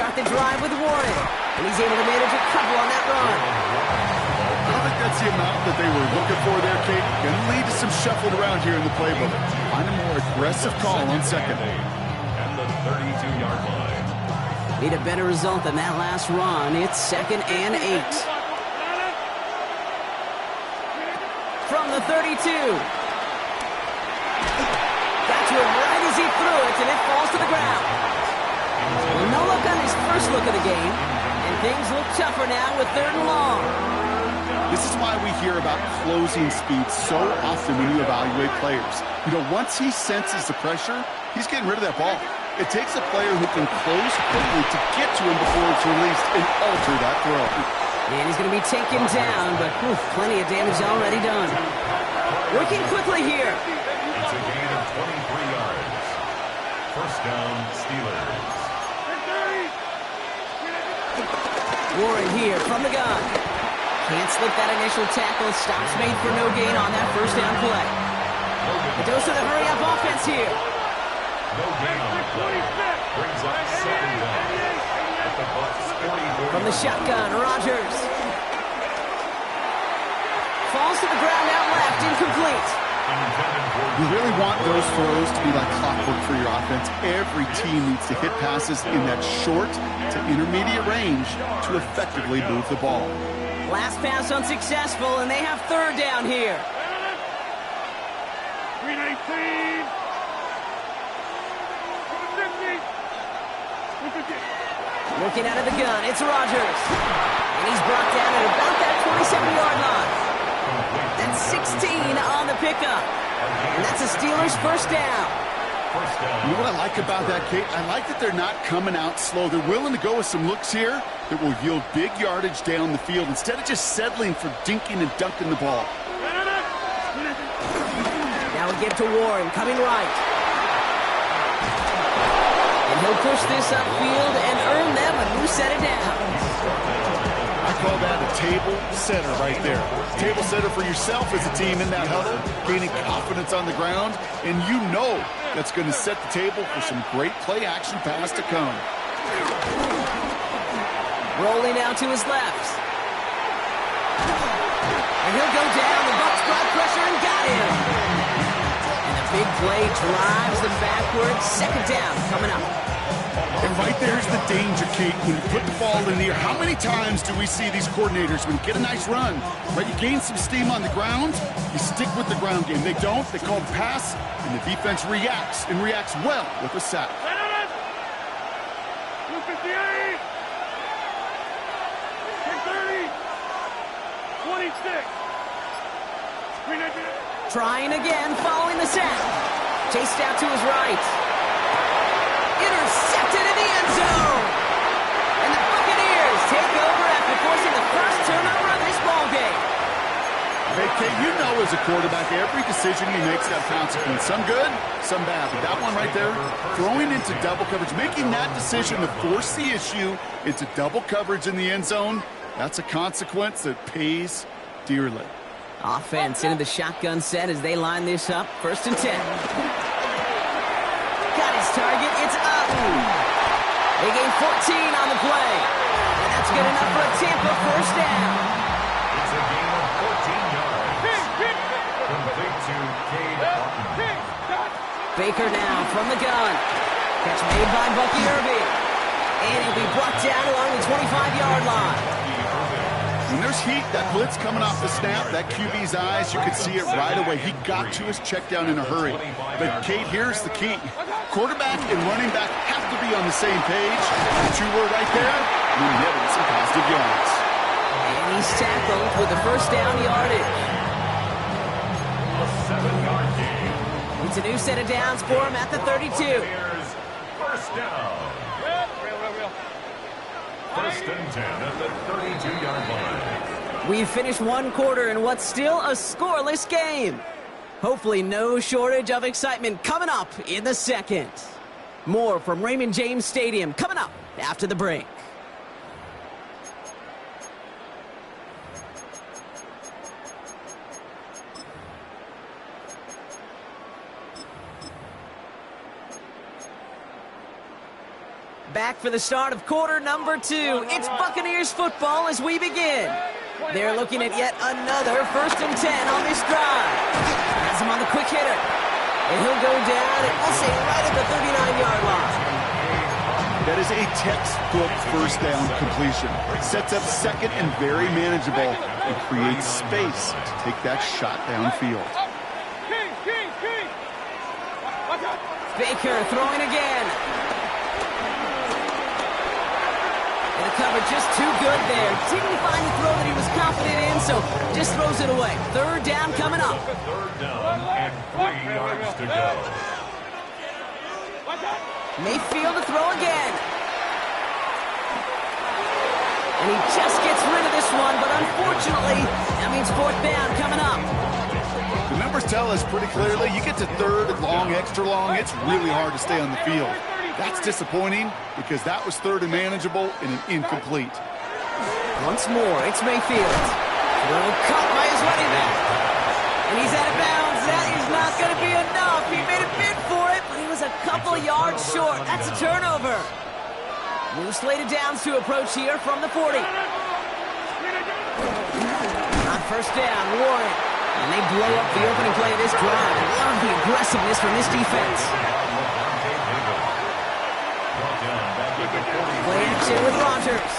start the drive with Warren. And he's able to manage a couple on that run. I don't think that's the amount that they were looking for there, Kate. Going to lead to some shuffling around here in the playbook. Find a more aggressive call on second. And the 32-yard line. Need a better result than that last run. It's 2nd and 8. From the 32. Got to him right as he threw it, and it falls to the ground. Well, no look on his first look of the game, and things look tougher now with 3rd and long. This is why we hear about closing speed so often when you evaluate players. You know, once he senses the pressure, he's getting rid of that ball. It takes a player who can close quickly to get to him before it's released and alter that throw. And he's going to be taken down, but plenty of damage already done. Working quickly here. It's a gain of 23 yards. First down, Steelers. Warren here from the gun. Can't slip that initial tackle. Stops made for no gain on that first down play. The dose of the hurry-up offense here. No gain on the play. Brings up 2nd down. At the Bucs 44. From the shotgun, Rodgers. Falls to the ground out left, incomplete. You really want those throws to be like clockwork for your offense. Every team needs to hit passes in that short to intermediate range to effectively move the ball. Last pass unsuccessful, and they have 3rd down here. 319. Looking out of the gun, it's Rodgers. And he's brought down at about that 27-yard line. That's 16 on the pickup. And that's a Steelers first down. You know what I like about that, Kate? I like that they're not coming out slow. They're willing to go with some looks here that will yield big yardage down the field instead of just settling for dinking and dunking the ball. Now we get to Warren, coming right. And he'll push this upfield and earn them a new set of downs. I call that a table setter right there. Table setter for yourself as a team in that huddle, gaining confidence on the ground, and you know that's going to set the table for some great play-action pass to come. Rolling out to his left. And he'll go down. The Bucs brought pressure and got him. And the big play drives them backwards. 2nd down coming up. And right there's the danger, Kate, when you put the ball in the air. How many times do we see these coordinators, when you get a nice run, right, you gain some steam on the ground, you stick with the ground game. They don't. They call the pass, and the defense reacts, and reacts well with a sack. 258. 630. 26. Trying again, following the sack. Chased out to his right. Intercepted in the end zone. And the Buccaneers take over after forcing the first turnover of this ballgame. Hey, Kate, you know as a quarterback, every decision he makes has consequence. Some good, some bad. But that one right there, throwing into double coverage, making that decision to force the issue into double coverage in the end zone, that's a consequence that pays dearly. Offense into the shotgun set as they line this up. 1st and 10. Got his target. It's up. They gain 14 on the play. And that's good enough for a Tampa first down. It's a gain of 14 yards. Complete to Cade Otton. Baker now from the gun. Catch made by Bucky Irving. And he'll be brought down along the 25-yard line. When there's heat, that blitz coming off the snap, that QB's eyes, you could see it right away. He got to his check down in a hurry. But, Kate, here's the key. Quarterback and running back have to be on the same page. The two were right there, and you're getting some positive yards. And he's tackled with the first down yardage. A 7-yard gain. It's a new set of downs for him at the 32. First down. First and 10 at the 32-yard line. We've finished one quarter in what's still a scoreless game. Hopefully no shortage of excitement coming up in the second. More from Raymond James Stadium coming up after the break. Back for the start of quarter number 2. It's Buccaneers football as we begin. They're looking at yet another 1st and 10 on this drive. Has him on the quick hitter. And he'll go down, and we'll say right at the 39-yard line. That is a textbook first down completion. Sets up second and very manageable and creates space to take that shot downfield. Baker throwing again. And the cover just too good there. Didn't find the throw that he was confident in, so just throws it away. 3rd down coming up. 3rd down and 3 yards to go. Mayfield to throw again. And he just gets rid of this one, but unfortunately, that means 4th down coming up. The numbers tell us pretty clearly, you get to 3rd and long, extra long, it's really hard to stay on the field. That's disappointing because that was 3rd and manageable and an incomplete. Once more, it's Mayfield. Throw caught by his running back. And he's out of bounds. That is not going to be enough. He made a bid for it, but he was a couple of yards short. That's a turnover. New slated downs to approach here from the 40. On 1st down, Warren. And they blow up the opening play of this drive. I love the aggressiveness from this defense. Play action with Rodgers.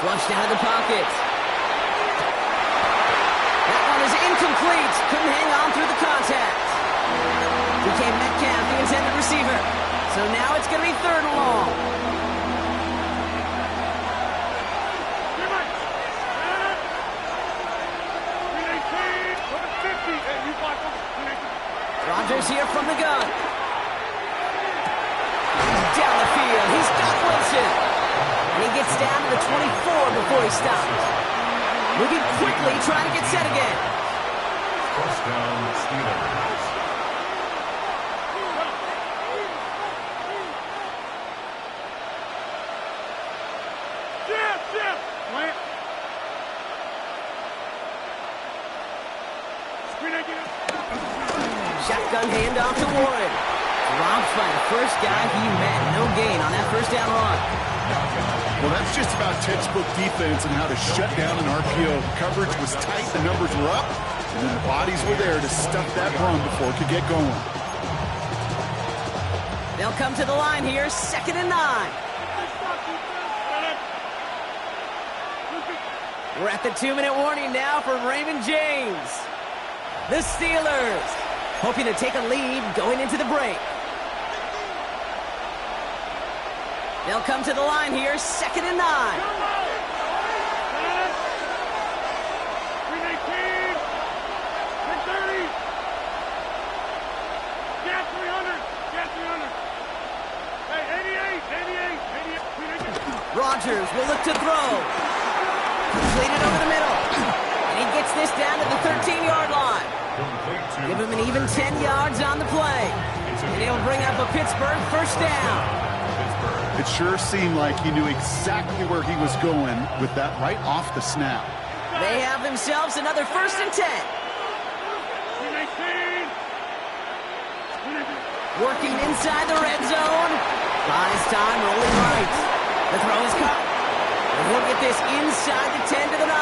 Flushed out of the pocket. That one is incomplete. Couldn't hang on through the contact. Became Metcalf, the intended receiver. So now it's going to be 3rd and long. Rodgers here from the gun. Down the field. He's got Wilson. And he gets down to the 24 before he stops. Moving quickly, trying to get set again. 1st down, Steelers. Shotgun handoff to Warren. Dropped by the first guy he met. No gain on that 1st down run. Well, that's just about textbook defense and how to shut down an RPO. Coverage was tight, the numbers were up, and then the bodies were there to stuff that run before it could get going. They'll come to the line here, 2nd and 9. We're at the 2-minute warning now from Raymond James. The Steelers hoping to take a lead going into the break. They'll come to the line here, 2nd and 9. Rodgers will look to throw. Completed over the middle. And he gets this down to the 13-yard line. Give him an even 10 yards on the play. And he'll bring up a Pittsburgh 1st down. It sure seemed like he knew exactly where he was going with that right off the snap. They have themselves another 1st and 10. Working inside the red zone. Buys time, rolling right. The throw is caught. And he'll get this inside the 10 to the 9.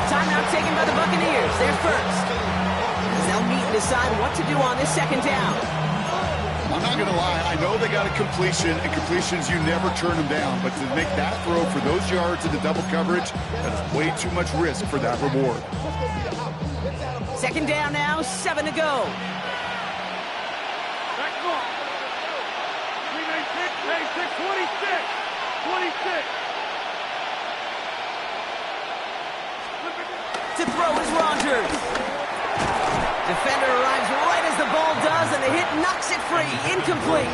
Timeout taken by the Buccaneers. They're first. As they'll meet and decide what to do on this 2nd down. I'm not going to lie, I know they got a completion, and completions, you never turn them down. But to make that throw for those yards in the double coverage, that is way too much risk for that reward. 2nd down now, 7 to go. To throw is Rodgers. Defender arrives right as the ball does, and the hit knocks it free. Incomplete.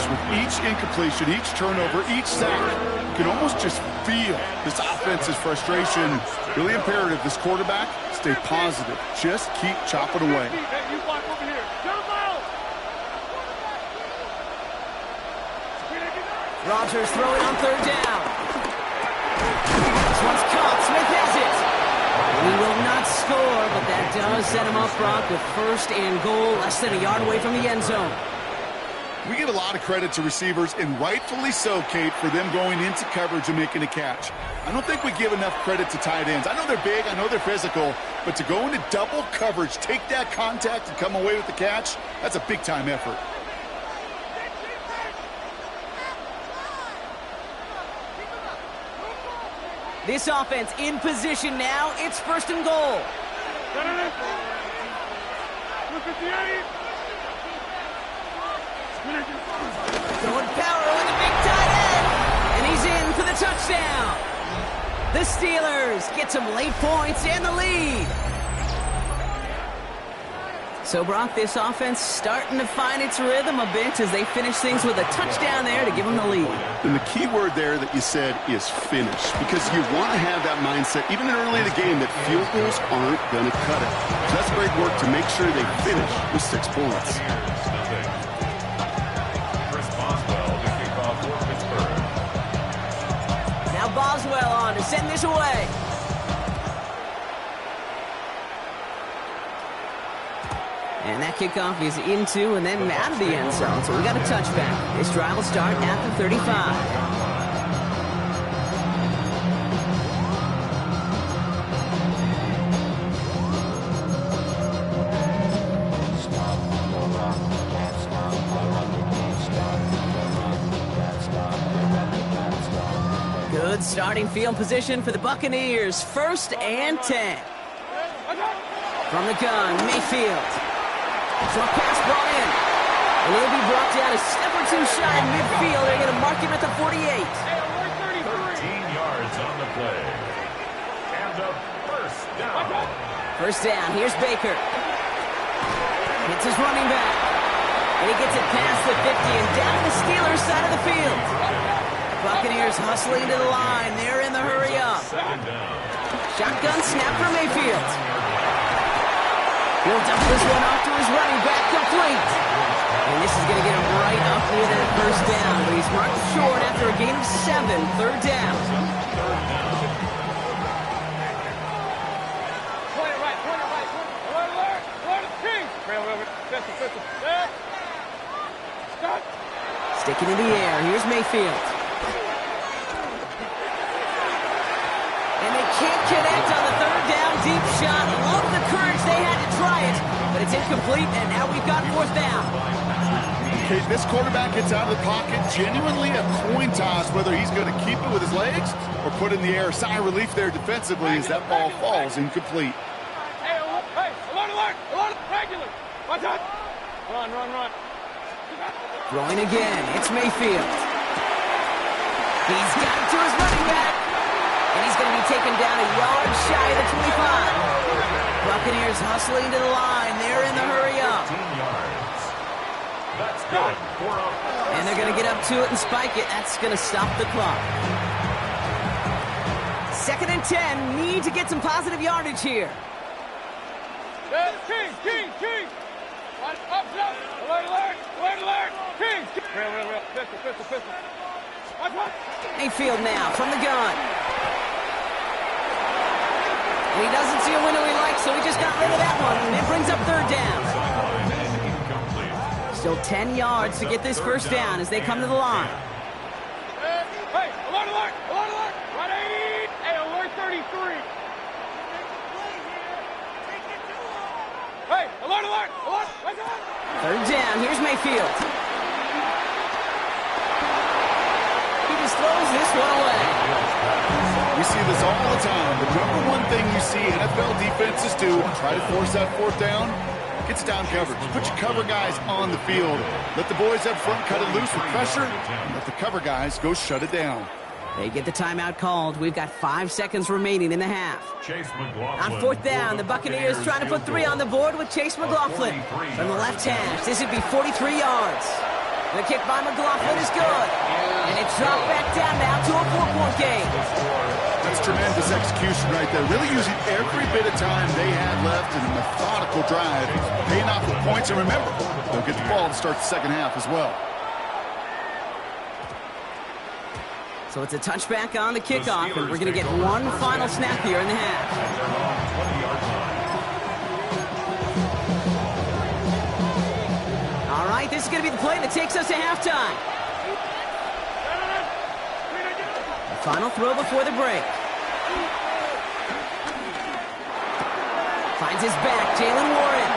With each incompletion, each turnover, each sack, you can almost just feel this offense's frustration. Really imperative, this quarterback, stay positive. Just keep chopping away. Rodgers throwing on 3rd down. This one's caught. Smith has it. He will not score, but that does set him up front with 1st and goal, less than a yard away from the end zone. We give a lot of credit to receivers, and rightfully so, Kate, for them going into coverage and making a catch. I don't think we give enough credit to tight ends. I know they're big, I know they're physical, but to go into double coverage, take that contact, and come away with the catch, that's a big-time effort. This offense in position now. It's first and goal. Throwing power with a big tight end. And he's in for the touchdown. The Steelers get some late points and the lead. So, Brock, this offense starting to find its rhythm a bit as they finish things with a touchdown there to give them the lead. And the key word there that you said is finish, because you want to have that mindset, even early in the game, that field goals aren't going to cut it. So that's great work to make sure they finish with 6 points. Now Boswell on to send this away. And that kickoff is into and then out of the end zone. So we got a touchback. This drive will start at the 35. Good starting field position for the Buccaneers. 1st and 10. From the gun, Mayfield. Short pass brought in. And he'll be brought down a step or 2 shy in midfield. They're going to mark him at the 48. 13 yards on the play. And a first down. First down. Here's Baker. Hits his running back. And he gets it past the 50 and down the Steelers' side of the field. Buccaneers hustling to the line. They're in the hurry up. Shotgun snap for Mayfield. He'll dump this one off to his running back, complete. And this is going to get him right up near that first down. But he's marked short after a gain of 7. 3rd down. Sticking in the air. Here's Mayfield. And they can't connect on the 3rd down deep shot. Love the courage they had to try it, but it's incomplete, and now we've got 4th down. Okay, this quarterback gets out of the pocket, genuinely a coin toss whether he's going to keep it with his legs or put it in the air. Sigh of relief there defensively as that ball falls incomplete. Hey, alert! Regular! Watch out! Run. Throwing again, it's Mayfield. He's got it to his running back. And he's going to be taken down a yard shy of the 25. Buccaneers hustling to the line. They're in the hurry up. 15 yards. That's good. And they're going to get up to it and spike it. That's going to stop the clock. 2nd and 10. Need to get some positive yardage here. King! Alert! King! Real. Pistol. Mayfield now from the gun. And he doesn't see a window he likes, so he just got rid of that one. And it brings up 3rd down. Still 10 yards to get this first down as they come to the line. Hey, alert! Right 80! Hey, alert 33! Hey, alert! 3rd down, here's Mayfield. He just throws this one away. We see this all the time. The number one thing you see NFL defenses do, try to force that 4th down, gets down coverage. Put your cover guys on the field. Let the boys up front cut it loose with pressure, and let the cover guys go shut it down. They get the timeout called. We've got 5 seconds remaining in the half. On 4th down, the Buccaneers trying to put 3 on the board with Chase McLaughlin. From the left hash, this would be 43 yards. The kick by McLaughlin is good. And it's dropped back down now to a 4-point game. That's tremendous execution right there. Really using every bit of time they had left in a methodical drive. Paying off with points. And remember, they'll get the ball to start the 2nd half as well. So it's a touchback on the kickoff, and we're going to get one final snap here in the half. All right, right, this is going to be the play that takes us to halftime. The final throw before the break. Finds his back, Jalen Warren.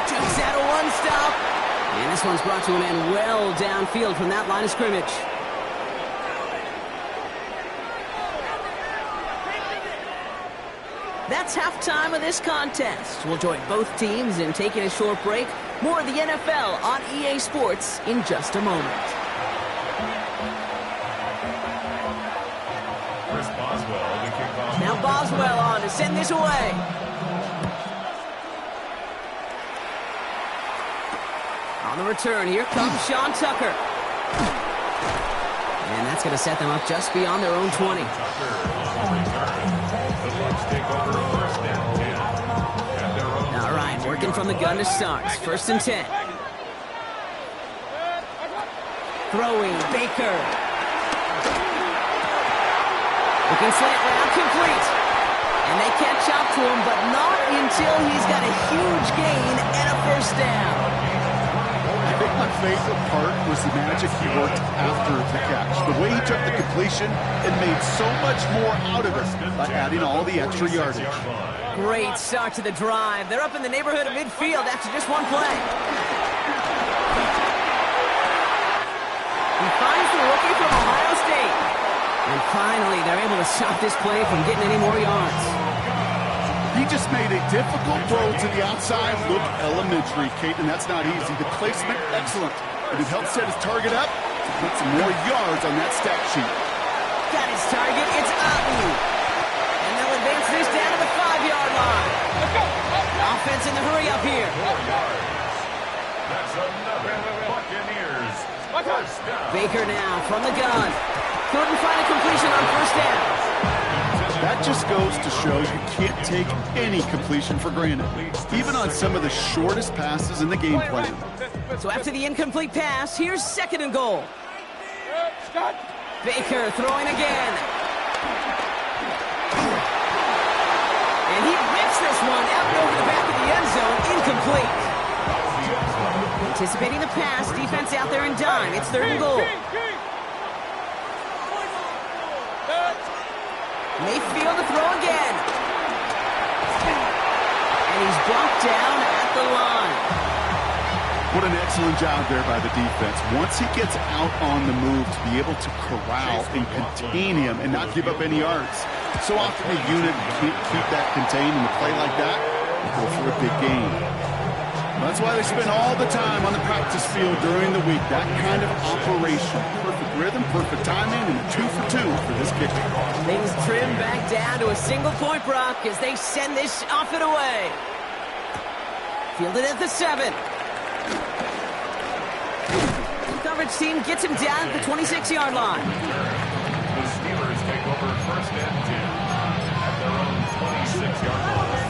Takes out a one-stop. And this one's brought to an end well downfield from that line of scrimmage. That's halftime of this contest. We'll join both teams in taking a short break. More of the NFL on EA Sports in just a moment. Chris Boswell to kick off. Now Boswell on to send this away. On the return, here comes Sean Tucker. And that's going to set them up just beyond their own 20. Tucker on the return. The Bucs take over first down 10 at their own. All right, working from the gun to start. First and 10. Throwing, Baker. Looking slant route, complete. And they catch up to him, but not until he's got a huge gain and a first down. I think my favorite part was the magic he worked after the catch. The way he took the completion and made so much more out of it by adding all the extra yardage. Great start to the drive. They're up in the neighborhood of midfield after just one play. He finds the rookie from Ohio State. And finally, they're able to stop this play from getting any more yards. He just made a difficult throw to the outside look elementary, Kate, and that's not easy. The placement, excellent. And it helped set his target up to put some more yards on that stat sheet. Got his target. It's Abu. And they'll advance this down to the 5-yard line. Offense in the hurry up here. 4 yards. That's another Buccaneers first down. Baker now from the gun. Couldn't find a completion on first down. That just goes to show you can't take any completion for granted, even on some of the shortest passes in the game plan. So after the incomplete pass, here's second and goal. Baker throwing again. And he rips this one out and over the back of the end zone, incomplete. Anticipating the pass, defense out there in dime. It's third and goal. Mayfield to throw again. And he's brought down at the line. What an excellent job there by the defense. Once he gets out on the move, to be able to corral and contain him and not give up any yards. So often a unit can't keep that contained in a play like that and go for a big gain. That's why they spend all the time on the practice field during the week. That kind of operation. Perfect rhythm, perfect timing, and a 2 for 2 for this kicker. Things trim back down to a single point, Brock, as they send this off and away. Fielded at the 7. The coverage team gets him down at the 26-yard line. The Steelers take over first and 10 at their own 26-yard line.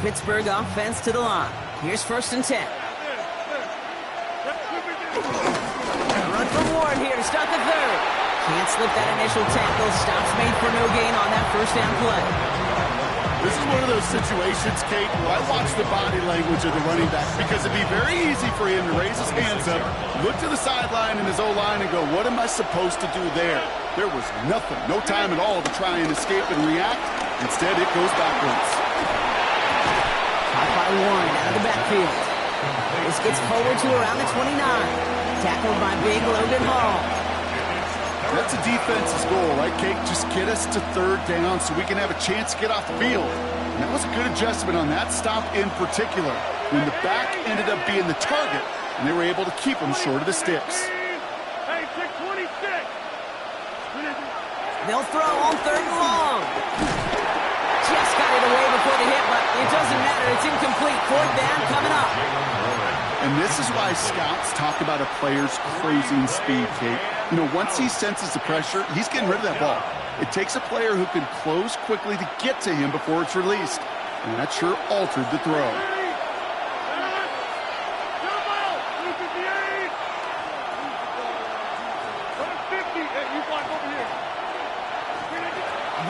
Pittsburgh offense to the line. Here's first and 10. Run from Warren here to start the third. Can't slip that initial tackle. Stops made for no gain on that first down play. This is one of those situations, Kate, where I watch the body language of the running back because it'd be very easy for him to raise his hands up, look to the sideline in his O-line and go, what am I supposed to do there? There was nothing, no time at all to try and escape and react. Instead, it goes backwards. Caught by Warren out of the backfield. This gets forward to around the 29. Tackled by big Logan Hall. That's a defense's goal, right, Kate? Just get us to third down so we can have a chance to get off the field. And that was a good adjustment on that stop in particular, when the back ended up being the target, and they were able to keep him short of the sticks. Hey, 626. They'll throw on third and long. Just got it away before the hit, but it doesn't matter. It's incomplete. Fourth down coming up. And this is why scouts talk about a player's closing speed, Kate. You know, once he senses the pressure, he's getting rid of that ball. It takes a player who can close quickly to get to him before it's released. And that sure altered the throw.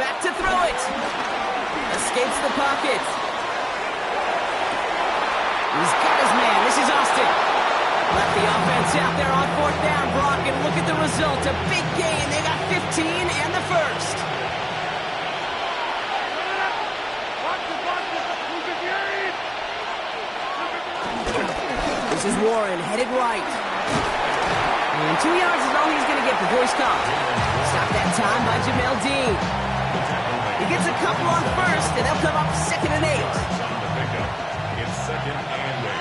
Back to throw it. Escapes the pocket. He's got his man. This is Austin. Left the offense out there on fourth down, Brock, and look at the result. A big gain. They got 15 and the first. This is Warren, headed right. And 2 yards is all he's going to get before he's caught. Stop that time by Jamel Dean. He gets a couple on first, and they'll come up 2nd and 8. It's 2nd and 8.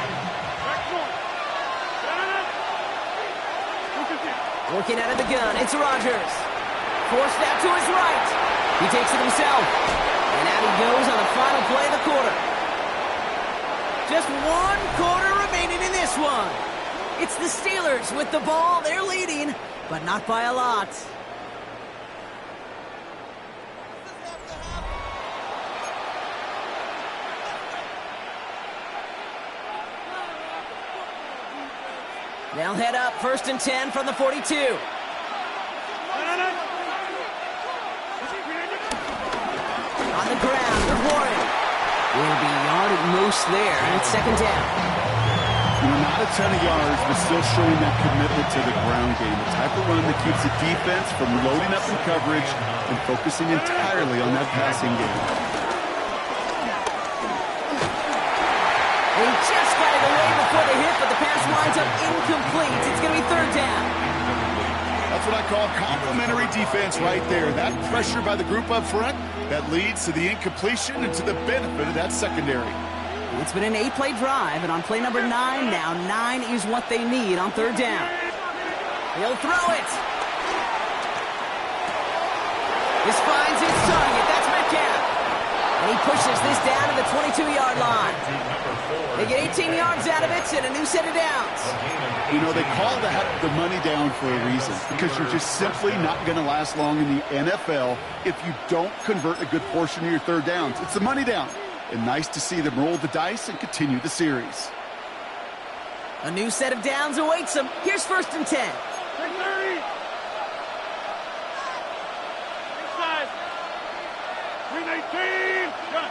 Working out of the gun, it's Rodgers. Forced out to his right. He takes it himself. And out he goes on the final play of the quarter. Just 1 quarter remaining in this one. It's the Steelers with the ball. They're leading, but not by a lot. They'll head up 1st and 10 from the 42. On the ground with Warren. Will be yard at most there, and it's 2nd down. Not a ton of yards, but still showing that commitment to the ground game. The type of run that keeps the defense from loading up in coverage and focusing entirely on that passing game. They just got it away before the hit, but the pass winds up incomplete. It's going to be 3rd down. That's what I call complimentary defense right there. That pressure by the group up front, that leads to the incompletion and to the benefit of that secondary. It's been an 8-play drive, and on play number 9 now, 9 is what they need on 3rd down. He'll throw it. This finds his target. That's Metcalf. And he pushes this down to the 22-yard line. They get 18 yards out of it and a new set of downs. You know, they call that the money down for a reason, because you're just simply not going to last long in the NFL if you don't convert a good portion of your 3rd downs. It's the money down. And nice to see them roll the dice and continue the series. A new set of downs awaits them. Here's 1st and 10. 30. Inside. 319. Gun.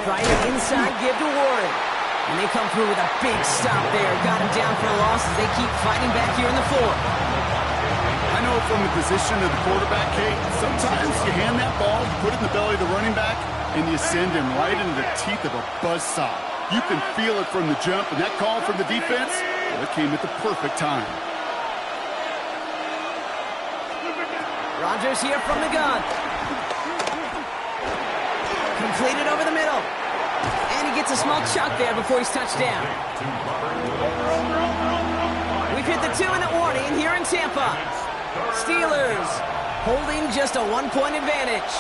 Trying to inside give to Warren. And they come through with a big stop there. Got him down for a loss as they keep fighting back here in the 4th. I know from the position of the quarterback, Kate, sometimes you hand that ball, you put it in the belly of the running back, and you send him right into the teeth of a buzzsaw. You can feel it from the jump, and that call from the defense, well, it came at the perfect time. Rodgers here from the gun. Completed over the middle. And he gets a small chunk there before he's touched down. We've hit the 2 in the warning here in Tampa. Steelers holding just a 1-point advantage.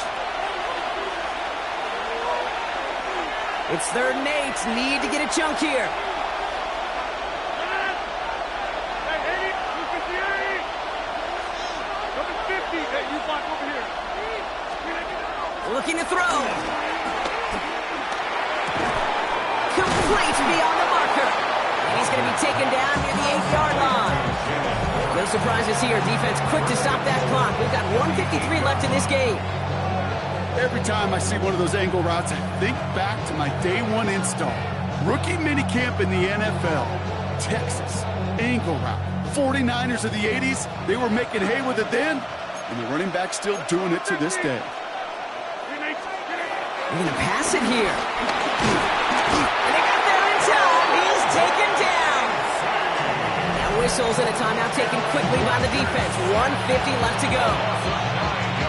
It's 3rd and 8. Need to get a chunk here. Looking to throw. Complete beyond the marker. And he's going to be taken down near the 8-yard line. No surprises here. Defense quick to stop that clock. We've got 1:53 left in this game. Every time I see one of those angle routes, I think back to my day 1 install. Rookie minicamp in the NFL. Texas. Angle route. 49ers of the 80s. They were making hay with it then. And the running back's still doing it to this day. They're going to pass it here. And they got there in time. He's taken down. Now whistles and a timeout taken quickly by the defense. 1:50 left to go.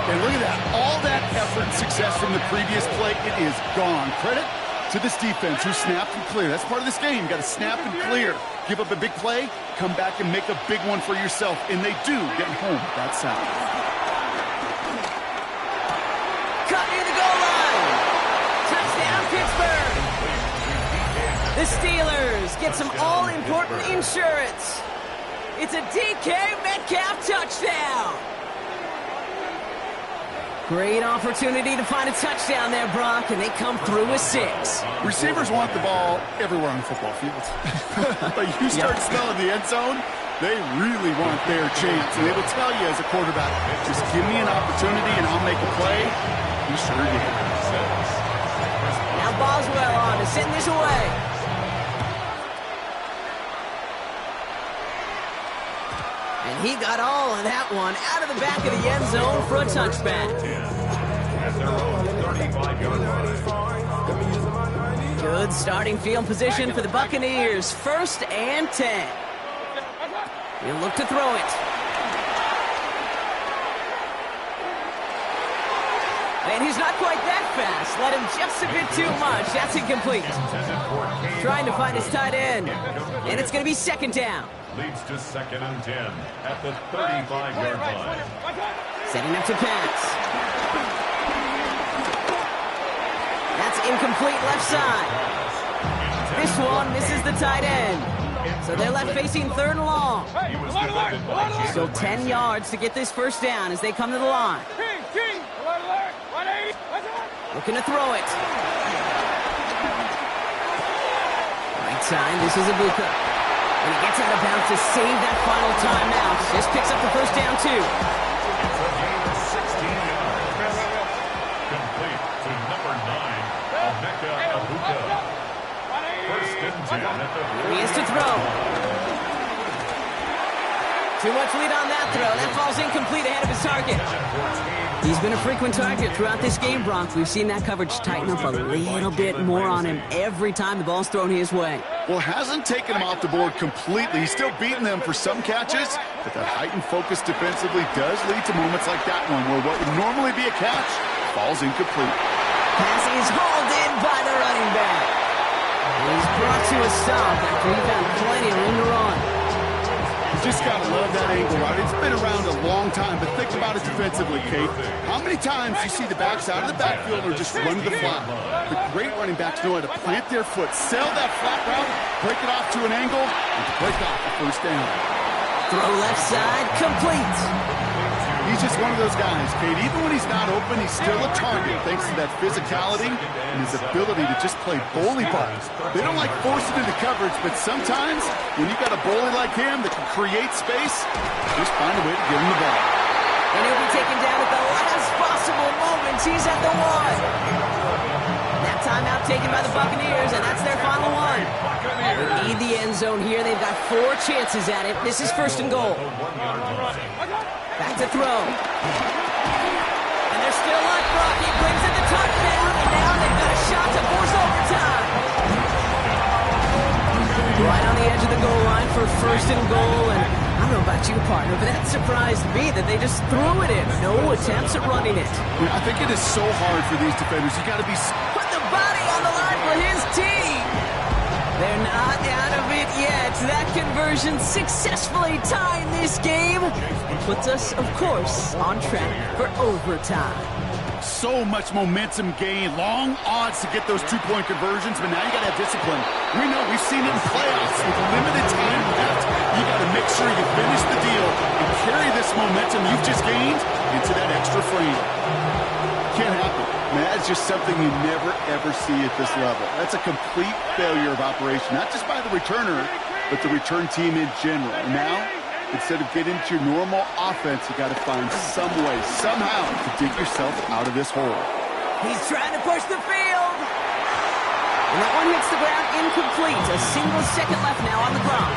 And look at that. All that effort and success from the previous play, it is gone. Credit to this defense who snapped and cleared. That's part of this game. You got to snap and clear. Give up a big play, come back and make a big one for yourself. And they do get home with that sound. Cut near the goal line. Touchdown, Pittsburgh. The Steelers get some all-important insurance. It's a DK Metcalf touchdown. Great opportunity to find a touchdown there, Brock, and they come through with 6. Receivers want the ball everywhere on the football field. But you start smelling the end zone, they really want their chance. And they will tell you as a quarterback, just give me an opportunity and I'll make a play. He sure did. Now Boswell on to send this away. And he got all of that one out of the back of the end zone for a touchback. At their own 35-yard line. Good starting field position for the Buccaneers. 1st and 10. He'll look to throw it. And he's not quite that fast. Let him just a bit too much. That's incomplete. Trying to find his tight end. And it's going to be 2nd down. Leads to 2nd and 10 at the 35-yard line. Setting up to pass. That's incomplete left side. This one misses the tight end. So they're left facing 3rd and long. So 10 yards to get this 1st down as they come to the line. Looking to throw it. Right side, this is Ibuka. And he gets out of bounds to save that final timeout. Just picks up the 1st down, too. It's a gain of 16 yards. Complete to number 9, Emeka Ibuka. 1st and 10 at the 3. He is to throw. Too much lead on that throw. That falls incomplete ahead of his target. He's been a frequent target throughout this game, Brock. We've seen that coverage tighten up a little bit more on him every time the ball's thrown his way. Well, hasn't taken him off the board completely. He's still beating them for some catches, but that heightened focus defensively does lead to moments like that one where what would normally be a catch falls incomplete. Pass is hauled in by the running back. He's brought to a stop after he found plenty of room to run. You just got to love that angle, right? It's been around a long time, but think about it defensively, Kate. How many times you see the backs out of the backfield or just run to the flat? The great running backs know how to plant their foot, sell that flat route, break it off to an angle, and break off the 1st down. Throw left side, complete. He's just one of those guys, Kate. Even when he's not open, he's still a target thanks to that physicality and his ability to just play bully ball. They don't like forcing into coverage, but sometimes when you got a bully like him that can create space, just find a way to get him the ball. And he'll be taken down at the last possible moment. He's at the 1. That timeout taken by the Buccaneers, and that's their final one. They need the end zone here. They've got 4 chances at it. This is 1st and goal. Back to throw. And they're still on Brock. He brings in the touchdown, and now they've got a shot to force overtime. Right on the edge of the goal line for 1st and goal, and I don't know about you, partner, but that surprised me that they just threw it in. No attempts at running it. I think it is so hard for these defenders. You got to be... Put the body on the line for his team. They're not out of it yet. That conversion successfully tying this game and puts us, of course, on track for overtime. So much momentum gain, long odds to get those 2-point conversions, but now you got to have discipline. We know, we've seen it in playoffs with limited time left. You got to make sure you finish the deal and carry this momentum you've just gained into that extra frame. Can't happen. Man, that's just something you never, ever see at this level. That's a complete failure of operation, not just by the returner, but the return team in general. And now, instead of getting into your normal offense, you got to find some way, somehow, to dig yourself out of this hole. He's trying to push the field. And that one hits the ground incomplete. A single second left now on the clock.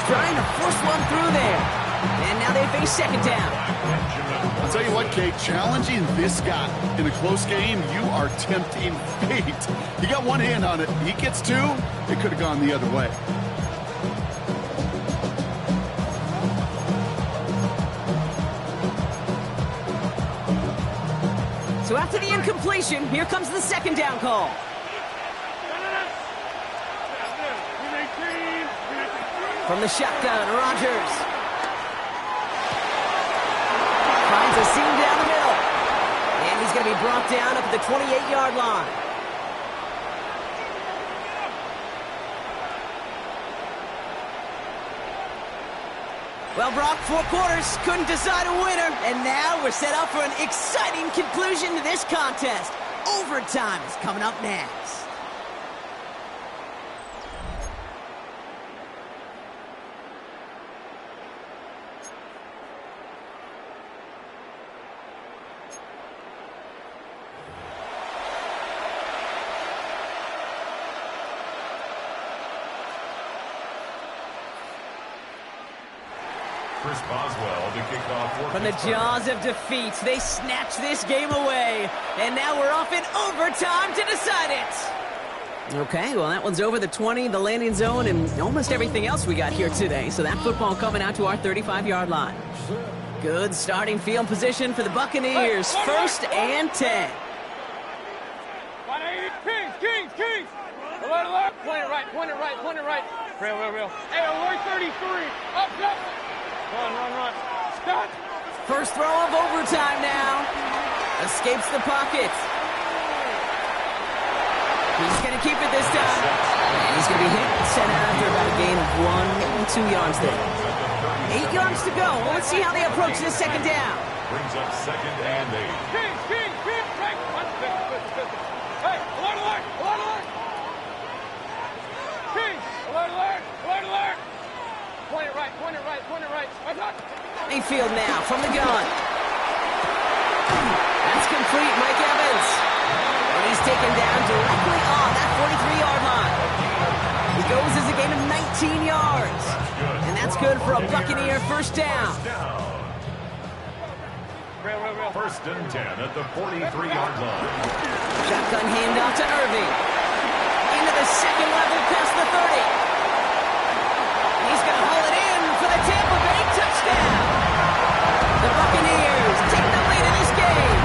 Trying to force one through there. And now they face 2nd down. I'll tell you what, Kate, challenging this guy in a close game, you are tempting fate. You got one hand on it. He gets 2. It could have gone the other way. So after the incompletion, here comes the 2nd down call. From the shotgun, Rodgers. Finds a seam down the middle. And he's going to be brought down up at the 28-yard line. Well, Brock, 4 quarters, couldn't decide a winner, and now we're set up for an exciting conclusion to this contest. Overtime is coming up next. Chris Boswell to kick off for From the jaws of defeat, they snatched this game away. And now we're off in overtime to decide it. Okay, well, that one's over the 20, the landing zone, and almost everything else we got here today. So that football coming out to our 35-yard line. Good starting field position for the Buccaneers. 1st and 10. 180. Kings. Alert. Point it right. Real. Hey, alert 33. Up. Run. Stop. First throw of overtime now. Escapes the pocket. He's going to keep it this time. And he's going to be hit and sent out after about a gain of 1 2 yards there. 8 yards to go. Well, let's see how they approach this second down. Brings up 2nd and 8. Kings. Hey, alert. Kings, alert. Point it right. Mayfield now from the gun. That's complete, Mike Evans. And he's taken down directly on that 43-yard line. He goes as a gain of 19 yards. And that's good for a Buccaneer first down. Real. 1st and 10 at the 43-yard line. Shotgun handoff to Irving. Into the second level past the 30. He's going to haul it in for the Tampa Bay touchdown. The Buccaneers take the lead in this game.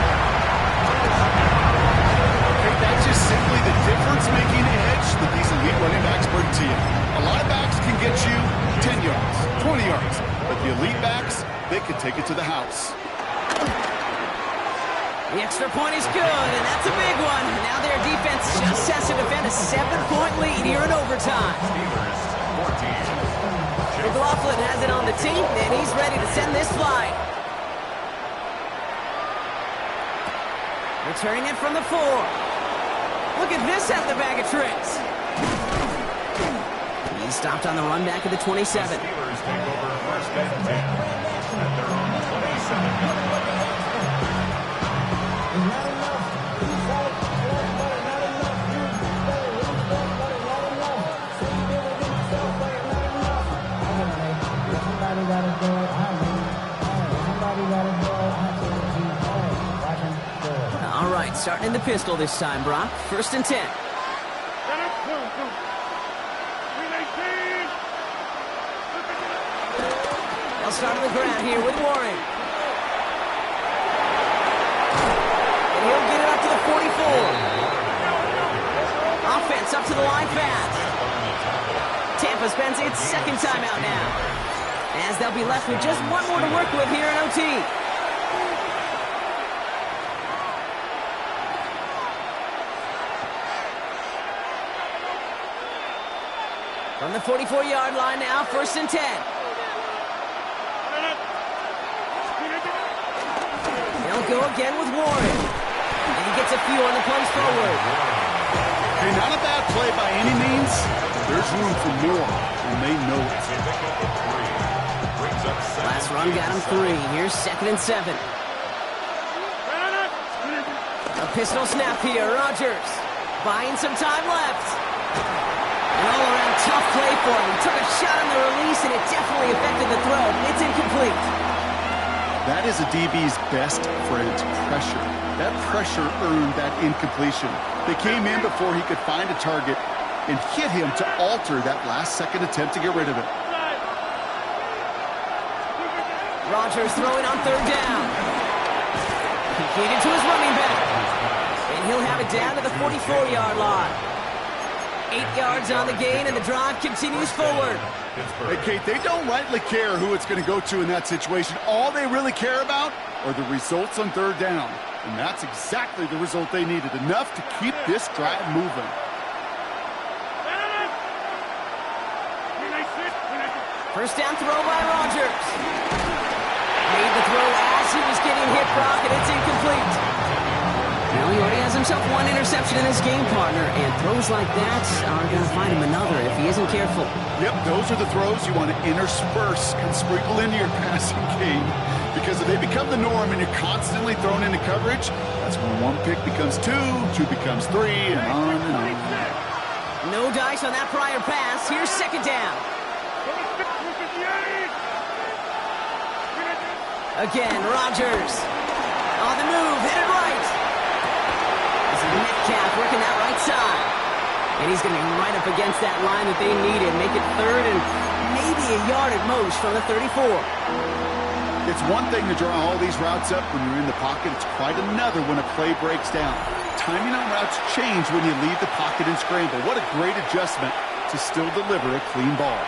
Okay, that's just simply the difference-making edge that these elite running backs bring to you. A lot of backs can get you 10 yards, 20 yards, but the elite backs, they can take it to the house. The extra point is good, and that's a big one. Now their defense just has to defend a 7-point lead here in overtime. Steelers 14. McLaughlin has it on the team, and he's ready to send this flight. Returning it from the 4. Look at this at the bag of tricks. He's stopped on the run back of the 27. Steelers take over 1st and 10 at their own 27. All right, starting in the pistol this time, Brock. 1st and 10. They'll start on the ground here with Warren. And he'll get it up to the 44. Offense up to the line fast. Tampa spends its 2nd timeout now, as they'll be left with just 1 more to work with here in OT. From the 44-yard line now, 1st and 10. They'll go again with Warren. And he gets a few on the plays forward. Okay, not a bad play by any means. There's room for more, and they know it. Last run got him 3. Here's 2nd and 7. A pistol snap here. Rodgers buying some time left. An all-around tough play for him. He took a shot on the release, and it definitely affected the throw. It's incomplete. That is a DB's best friend, pressure. That pressure earned that incompletion. They came in before he could find a target and hit him to alter that last-second attempt to get rid of it. Rodgers throwing on 3rd down. He gave it to his running back. And he'll have it down to the 44-yard line. 8 yards on the gain, and the drive continues forward. Hey, Kate, they don't rightly care who it's going to go to in that situation. All they really care about are the results on 3rd down. And that's exactly the result they needed, enough to keep this drive moving. First down throw by Rodgers. Made the throw as he was getting hit, Brock, and it's incomplete. Now he already has himself one interception in this game, partner, and throws like that are going to find him another if he isn't careful. Yep, those are the throws you want to intersperse and sprinkle into your passing game, because if they become the norm and you're constantly thrown into coverage, that's when one pick becomes two becomes three, and on and on. No dice on that prior pass. Here's second down. Again, Rodgers. On the move, hit it right. This is Metcalf working that right side. And he's going to be right up against that line that they needed. Make it third and maybe a yard at most from the 34. It's one thing to draw all these routes up when you're in the pocket. It's quite another when a play breaks down. Timing on routes change when you leave the pocket and scramble. What a great adjustment to still deliver a clean ball.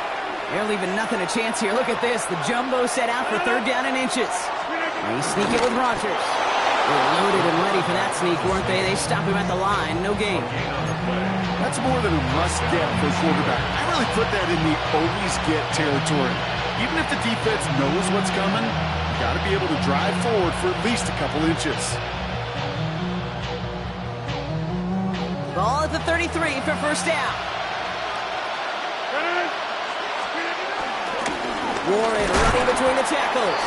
They're leaving nothing a chance here. Look at this. The jumbo set out for third down and inches. And he sneak it with Rodgers. They were loaded and ready for that sneak, weren't they? They stop him at the line. No gain. That's more than a must-get for a quarterback. I really put that in the always-get territory. Even if the defense knows what's coming, you got to be able to drive forward for at least a couple inches. Ball at the 33 for first down. Warren running between the tackles.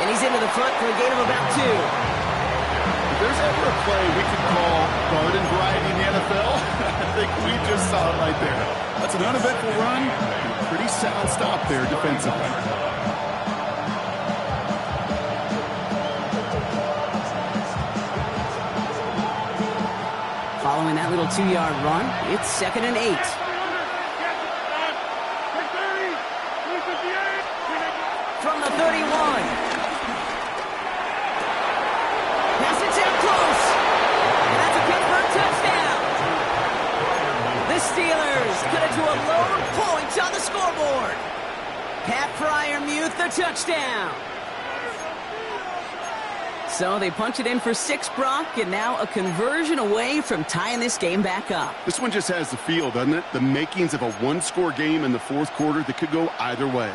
And he's into the front for a gain of about 2. If there's ever a play we could call garden variety in the NFL, I think we just saw it right there. That's an uneventful run and a pretty sound stop there defensively. Following that little 2-yard run, it's 2nd and 8. From the 31. Pass it down close. And that's a Pittsburgh touchdown. The Steelers cut it to a lone point on the scoreboard. Pat Fryermuth, the touchdown. So they punch it in for 6, Brock, and now a conversion away from tying this game back up. This one just has the feel, doesn't it? The makings of a one-score game in the fourth quarter that could go either way.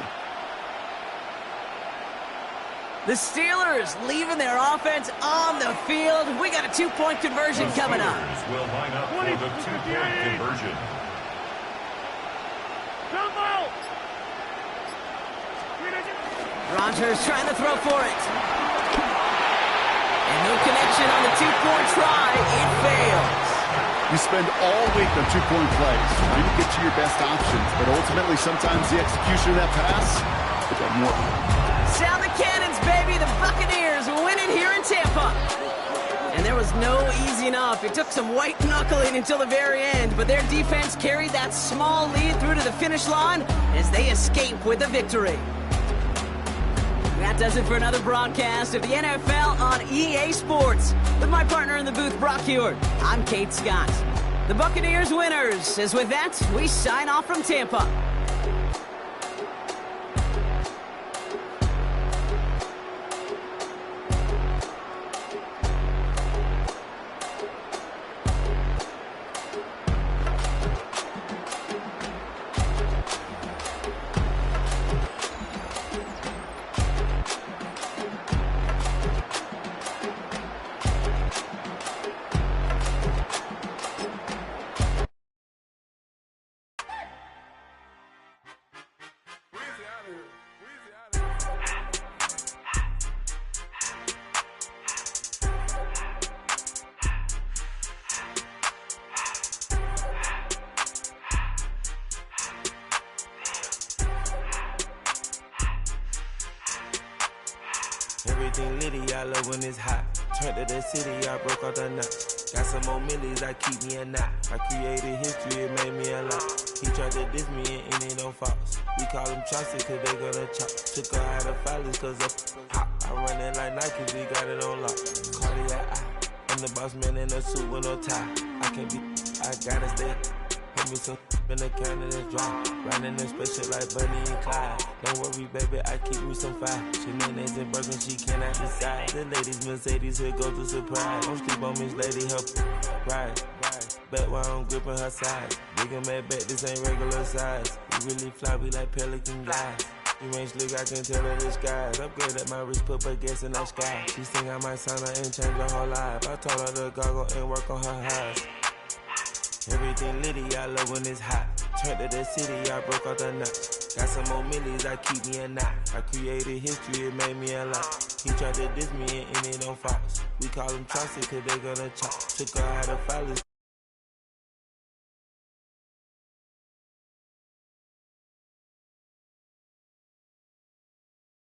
The Steelers leaving their offense on the field. We got a 2-point conversion coming up. Will line up for the 2-point conversion. Rodgers trying to throw for it. And no connection on the 2-point try. It fails. You spend all week on 2-point plays, trying to get to your best options, but ultimately sometimes the execution of that pass is more. Sound the cannons, baby. The Buccaneers win it here in Tampa. And there was no easing up. It took some white knuckling until the very end, but their defense carried that small lead through to the finish line as they escape with a victory. That does it for another broadcast of the NFL on EA Sports. With my partner in the booth, Brock Hewitt, I'm Kate Scott. The Buccaneers winners. As with that, we sign off from Tampa. Everything litty, I love when it's hot. Turned to the city, I broke all the nuts. Got some more millies, I keep me a knot. I created history, it made me a lot. He tried to diss me and it don't false. We call them Chaucer cause they gonna chop. Took her out of filers cause of hot. I run it like Nike, we got it on lock. Cardiac eye. I'm the boss man in a suit with no tie. I can't be, I gotta stay. Put me some in the can of this dry. Riding in special like Bunny and Clyde. Don't worry, baby, I keep me some fire. She mayonnaise and burger, she cannot decide. The ladies Mercedes, here goes the surprise. Don't sleep on Miss Lady, help ride. Back while I'm gripping her side. Big and mad back, this ain't regular size. We really fly, we like pelican guys. You ain't slick, I can tell her disguise. Upgrade at my wrist, put her gas in the sky. She think I might sign her and change her whole life. I told her to goggle and work on her highs. Everything litty, I love when it's hot. Turned to the city, I broke out the notch. Got some more millies, I keep me a knot. I created history, it made me a lot. He tried to diss me and it on Fox. We call him Chauncey, cause they gonna chop. Took her out of Follies.